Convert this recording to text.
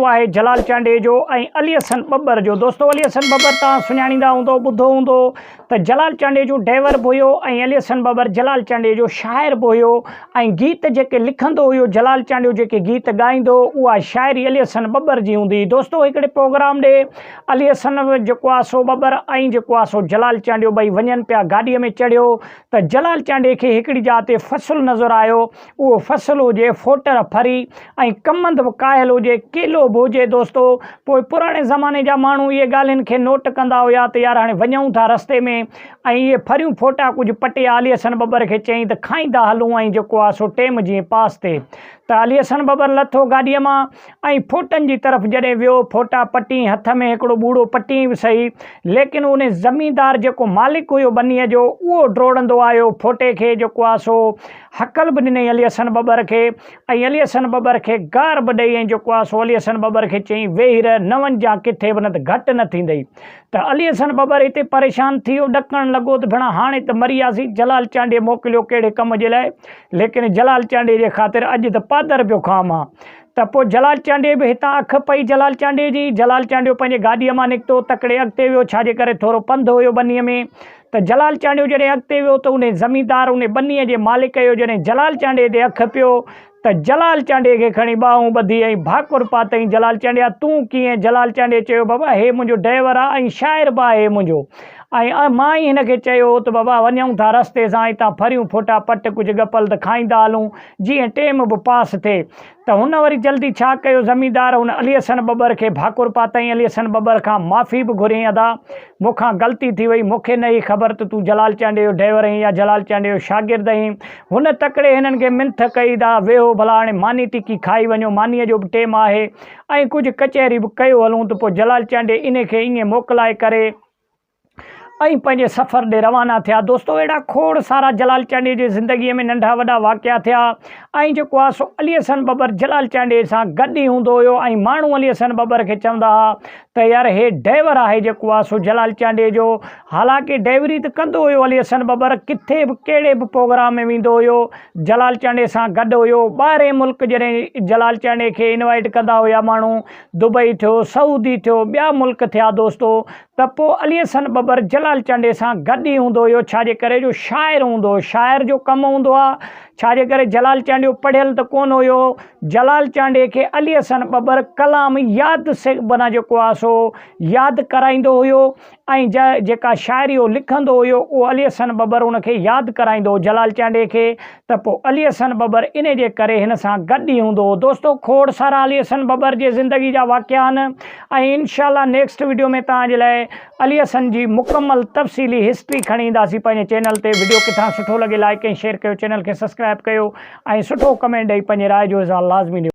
नालो आहे जलाल चांडे जो ऐं अली हसन बब्बर जो। दोस्तों अली हसन बब्बर तव्हां सुञाणींदा हूंदो, ॿुधो हूंदो त जलाल चांडे जो ड्राइवर बि हुयो ऐं अली हसन बब्बर जलाल चांडे जो शाइर बि हुयो ऐं गीत जेके लिखंदो हुयो जलाल चांडे जेके गीत ॻाईंदो उहा शाइरी अली हसन बब्बर जी हूंदी। दोस्तों हिकिड़े प्रोग्राम ॾे अली हसन जेको आहे सो बब्बर ऐं जेको आहे सो जलाल चांडे ॿई वञनि पिया, गाॾीअ में चढ़ियो त जलाल चांडे खे हिकिड़ी जाइ ते फ़सुलु नज़र आयो। उहो फ़सुलु हुजे फोटर फरी ऐं कमंद बि कायल हुजे, केलो बि हुजे। दोस्तों पोइ पुराणे ज़माने जा माण्हू इहे ॻाल्हियुनि खे नोट कंदा हुया त यार हाणे वञूं था रस्ते में ऐं इहे फरियूं फोटा कुझु पटिया अली हसन बब्बर खे चयईं त खाईंदा हलूं ऐं जेको आहे सो टेम जीअं पास थिए। त अली हसन बब्बर लथो गाॾीअ मां ऐं फोटनि जी तरफ़ जॾहिं वियो, फोटा पटी हथ में हिकिड़ो ॿूढ़ो पटी बि सही, लेकिन उन ज़मीनदार जेको मालिक हुयो बनीअ जो उहो डोड़ंदो आयो, फोटे खे जेको आहे सो हकल बि ॾिनई अली हसन बब्बर खे ऐं अली हसन बब्बर खे गार बि ॾेई ऐं जेको आहे सो अली हसन बब्बर खे चयईं वेही रह, न वञजांइ किथे बि, न त घटि न थींदई। त अली हसन बब्बर हिते परेशान थी वियो, ॾकणु लॻो त भेण हाणे त मरी वियासीं, जलाल चांडे मोकिलियो कहिड़े कम जे लाइ, लेकिन जलाल चांडे जे ख़ातिर अॼु त पादर पियो खां मां। त पोइ जलाल चांडे बि हितां अखि पई जलाल चांडे जी। जलाल चांडे पंहिंजे गाॾीअ मां निकितो, तकिड़े अॻिते वियो, छाजे करे थोरो पंधु हुयो बनीअ में। त जलाल चांडे जॾहिं अॻिते वियो त उन ज़मीनदार उन बनीअ जे मालिक जो जॾहिं जलाल चांडे ते अखि पियो त जलाल चांडे खे खणी ॿाहूं ॿधी ऐं भाकुर पातईं। जलाल चांडे तूं कीअं? जलाल चांडे चयो बाबा हे मुंहिंजो ड्राइवर आहे ऐं शाइर बि आहे मुंहिंजो, ऐं मां ई हिनखे चयो त बाबा वञूं था रस्ते सां, हितां फरियूं फोटा पट कुझु गपल त खाईंदा हलूं जीअं टेम बि पास थिए। त हुन वरी जल्दी छा कयो, ज़मीनदार हुन अली हसन बब्बर खे भाकुर पातईं। अली हसन बब्बर खां माफ़ी बि घुरियईं, अदा मूंखां ग़लती थी वई, मूंखे न ई ख़बर त तूं जलाल चांडे जो ड्राइवर आहीं या जलाल चांडे जो शागिर्द आहीं। हुन तकिड़े हिननि खे मिंथ कई था, वेहो भला हाणे मानी टिकी खाई वञो, मानीअ जो बि टेम आहे ऐं कुझु कचहरी बि कयो हलूं। त पोइ जलाल चांडे इन खे ईअं मोकिलाए करे ऐं पंहिंजे सफ़र ॾे रवाना थिया। दोस्तों अहिड़ा खोड़ सारा जलाल चांडे जी ज़िंदगीअ में नंढा वॾा वाक़िया थिया ऐं जेको आहे सो अली हसन बब्बर जलाल चांडे सां गॾु ई हूंदो हुयो ऐं माण्हू अली हसन बब्बर खे चवंदा हुआ त यार हे ड्राइवर आहे जेको आहे सो जलाल चांडे जो। हालांकि ड्राइवरी त कंदो हुयो अली हसन बब्बर, किथे बि कहिड़े बि प्रोग्राम में वेंदो हुयो जलाल चांडे सां गॾु हुयो। ॿाहिरि मुल्क जॾहिं जलाल चांडे खे इनवाइट कंदा हुया माण्हू, दुबई थियो, सऊदी थियो, ॿिया मुल्क थिया दोस्तों, त पोइ अली हसन बब्बर जलाल चांडे सां गॾु ई हूंदो हुयो, छाजे करे जो शाइर हूंदो हुयो, शाइर जो कमु हूंदो आहे। छाजे करे जलाल चांडे पढ़ियल त कोन हुयो, जलाल चांडे खे अली हसन बब्बर कलाम यादि से माना जेको आहे सो यादि कराईंदो हुयो ऐं जेका शाइरी उहो लिखंदो हुयो उहो अली हसन बब्बर उनखे यादि कराईंदो हो जलाल चांडे खे। त पोइ अली हसन बब्बर इन जे करे हिन सां गॾु ई हूंदो हो। दोस्तों खोड़ सारा अली हसन बब्बर जे ज़िंदगी जा वाक़िया आहिनि ऐं इनशाला नेक्स्ट वीडियो में तव्हांजे लाइ अली हसन जी मुकमल तफ़सीली हिस्ट्री खणी ईंदासीं पंहिंजे चैनल ते। वीडियो किथां सुठो लॻे लाइक ऐं शेयर कयो, चैनल खे सब्सक्राइब कयो ऐं सुठो कमेंट ॾेई पंहिंजे राय जो इज़हार लाज़मी ॾियो।